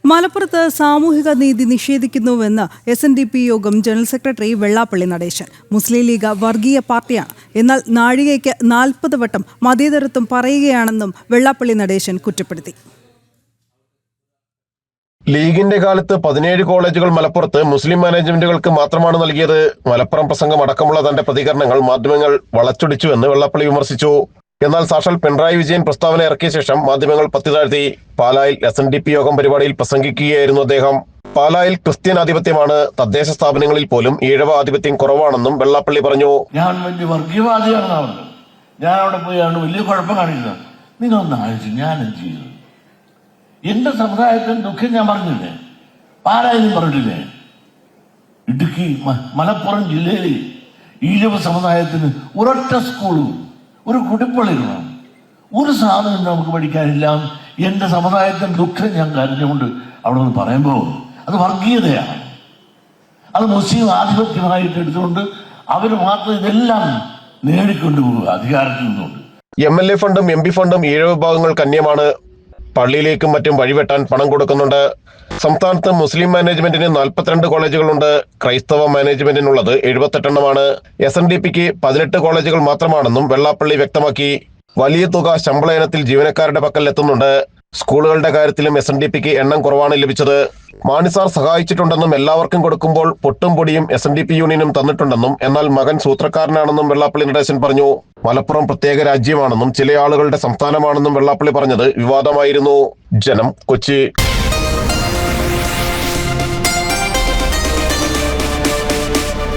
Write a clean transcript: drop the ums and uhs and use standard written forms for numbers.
മലപ്പുറത്ത് സാമൂഹിക നീതി നിഷേധിക്കുന്നുവെന്ന് SNDP യോഗം ജനറൽ സെക്രട്ടറി വെള്ളാപ്പള്ളി നടേശൻ. മുസ്ലിം ലീഗ് വർഗീയ പാർട്ടിയാണ്, എന്നാൽ നാഴികയ്ക്ക് 40 വട്ടം മതേതരത്വം പറയുകയാണെന്നും വെള്ളാപ്പള്ളി നടേശൻ കുറ്റപ്പെടുത്തി. ലീഗിന്റെ കാലത്ത് 17 കോളേജുകൾ മലപ്പുറത്ത് മുസ്ലിം മാനേജ്മെന്റുകൾക്ക് മാത്രമാണ് നൽകിയത്. മലപ്പുറം പ്രസംഗം അടക്കമുള്ള തന്റെ പ്രതികരണങ്ങൾ മാധ്യമങ്ങൾ വളച്ചൊടിച്ചുവെന്ന് വെള്ളാപ്പള്ളി വിമർശിച്ചു. എന്നാൽ സാക്ഷാൽ പിണറായി വിജയൻ പ്രസ്താവന ഇറക്കിയ ശേഷം മാധ്യമങ്ങൾ പത്തിതാഴ്ത്തി. പാലായിൽ SNDP യോഗം പരിപാടിയിൽ പ്രസംഗിക്കുകയായിരുന്നു അദ്ദേഹം. പാലായിൽ ക്രിസ്ത്യൻ ആധിപത്യമാണ്, തദ്ദേശ സ്ഥാപനങ്ങളിൽ പോലും ഈഴവ ആധിപത്യം കുറവാണെന്നും വെള്ളാപ്പള്ളി പറഞ്ഞു. ഞാൻ വലിയ വർഗീയവാദിയാണെന്നാണ്, ഞാൻ അവിടെ പോയാണ് വലിയ കുഴപ്പം കാണിക്കുന്നത്. നിങ്ങളൊന്ന് ആലോചിച്ചു, ഞാൻ എന്ത് ചെയ്തു? എന്റെ സമുദായത്തിന് ദുഃഖം ഞാൻ പറഞ്ഞില്ലേ? പാലായിലും പറഞ്ഞില്ലേ? ഇടുക്കി മലപ്പുറം ജില്ലയിൽ ഈഴവ സമുദായത്തിന് ഒരൊറ്റ സ്കൂളും ഒരു കുടിപ്പള്ളിയിടണം, ഒരു സാധനം നമുക്ക് പഠിക്കാനില്ല. എന്റെ സമുദായത്തിന്റെ ദുഃഖം ഞാൻ കരഞ്ഞുകൊണ്ട് അവിടെ നിന്ന് പറയുമ്പോൾ അത് വർഗീയതയാണ്, അത് മുസ്ലിം ആധിപത്യമായിട്ട് എടുത്തുകൊണ്ട് അവർ മാത്രം ഇതെല്ലാം നേടിക്കൊണ്ടുപോകുക അധികാരത്തിൽ നിന്നുകൊണ്ട്. MLA ഫണ്ടും MP ഫണ്ടും ഈഴവ വിഭാഗങ്ങൾക്ക് അന്യമാണ്. പള്ളിയിലേക്കും മറ്റും വഴിവെട്ടാൻ പണം കൊടുക്കുന്നുണ്ട്. സംസ്ഥാനത്ത് മുസ്ലിം മാനേജ്മെന്റിന് 42 കോളേജുകളുണ്ട്. ക്രൈസ്തവ മാനേജ്മെന്റിനുള്ളത് 78 എണ്ണമാണ്. SNDPക്ക് 18 കോളേജുകൾ മാത്രമാണെന്നും വെള്ളാപ്പള്ളി വ്യക്തമാക്കി. വലിയ തുക ശമ്പള ഇനത്തിൽ ജീവനക്കാരുടെ പക്കൽ എത്തുന്നുണ്ട്. സ്കൂളുകളുടെ കാര്യത്തിലും SNDPക്ക് എണ്ണം കുറവാണ് ലഭിച്ചത്. മാണിസാർ സഹായിച്ചിട്ടുണ്ടെന്നും എല്ലാവർക്കും കൊടുക്കുമ്പോൾ പൊട്ടും പൊടിയും SNDP യൂണിയനും തന്നിട്ടുണ്ടെന്നും, എന്നാൽ മകൻ സൂത്രക്കാരനാണെന്നും വെള്ളാപ്പള്ളി നടേശൻ പറഞ്ഞു. മലപ്പുറം പ്രത്യേക രാജ്യമാണെന്നും ചില ആളുകളുടെ സംസ്ഥാനമാണെന്നും വെള്ളാപ്പള്ളി പറഞ്ഞത് വിവാദമായിരുന്നു. ജനം, കൊച്ചി.